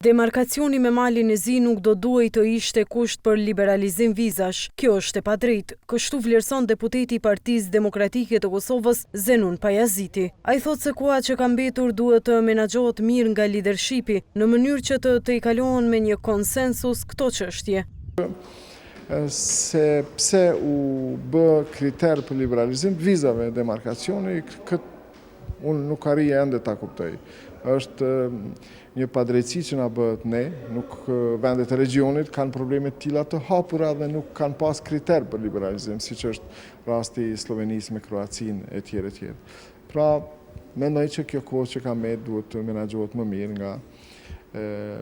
Demarkacioni me malin e zi nuk do duhej të ishte kusht për liberalizim vizash. Kjo është e padrejtë, kështu vlerëson deputeti i Partisë Demokratike të Kosovës Zenun Pajaziti. Ai thotë se koha që ka mbetur duhet të menaxhohet mirë nga lidershipi në mënyrë që të tejkalohen me një konsensus këto çështje. Se pse u bë kriter për liberalizim vizave demarkacioni, unë nuk arrija ende ta kuptoj. Është një padrejtësi që na bëhet ne, nuk vendet e regionit kanë probleme të tilla të hapura dhe nuk kanë pas kriter për liberalizim, siç është rasti i Slovenisë me Kroacinë e tjerë e tjerë. Pra, mendoj që kjo kohë që ka mbetur duhet të menaxhohet më mirë nga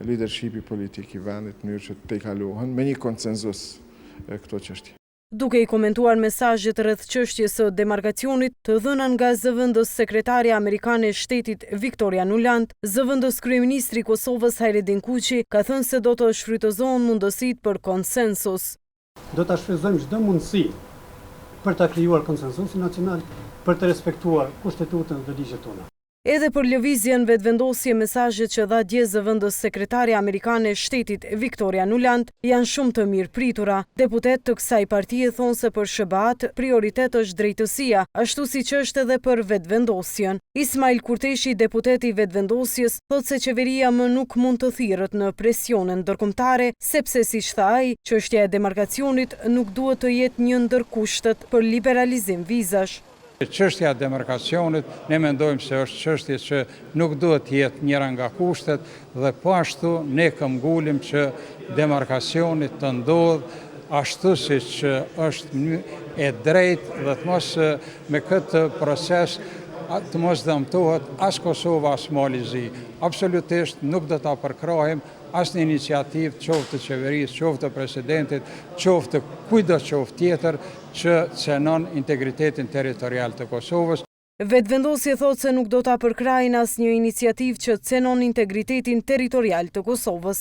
lidershipi politik i vendit në mënyrë që të tejkalohen me një konsenzus këto çështje. Duke i komentuar mesazhet rreth çështjes së demarkacionit të dhëna nga zëvendës sekretarja amerikane e shtetit Victoria Nuland, zëvendës kryeministri i Kosovës Hajredin Kuqi ka thënë se do të shfrytëzohen mundësitë për konsensus. Do ta shfrytëzojmë çdo mundësi për ta krijuar konsensusin nacional, për të respektuar kushtetutën dhe ligjet tona. Edhe për lëvizjen vetëvendosje mesazhet që dha dje zëvendës sekretarja amerikane e shtetit Victoria Nuland janë shumë të mirë pritura. Deputet të kësaj partie thonë se për SBA-t prioritet është drejtësia, ashtu siç është edhe për vetëvendosjen. Ismail Kurteshi, deputeti i vetëvendosjes, thotë se qeveria më nuk mund të thirrët në presione ndërkombëtare, sepse siç tha ai, çështja e demarkacionit nuk duhet të jetë një ndër kushtet për liberalizim vizash. Çështja e demarkacionit, ne mendojmë se është çështje që nuk duhet të jetë njëra nga kushtet dhe po ashtu ne këmbgulim që demarkacioni të ndodhë ashtu siç është e drejtë dhe të mos me këtë proces të mos dëmtohet as Kosova as Mali Zi. Absolutisht nuk do ta përkrahim asnjë iniciativë qoftë të qeverisë, qoftë të presidentit, qoftë kujdo qoftë tjetër që cënon integritetin territorial të Kosovës. Vetëvendosja thotë se nuk do ta përkrajnë asnjë iniciativë që cënon integritetin territorial të Kosovës.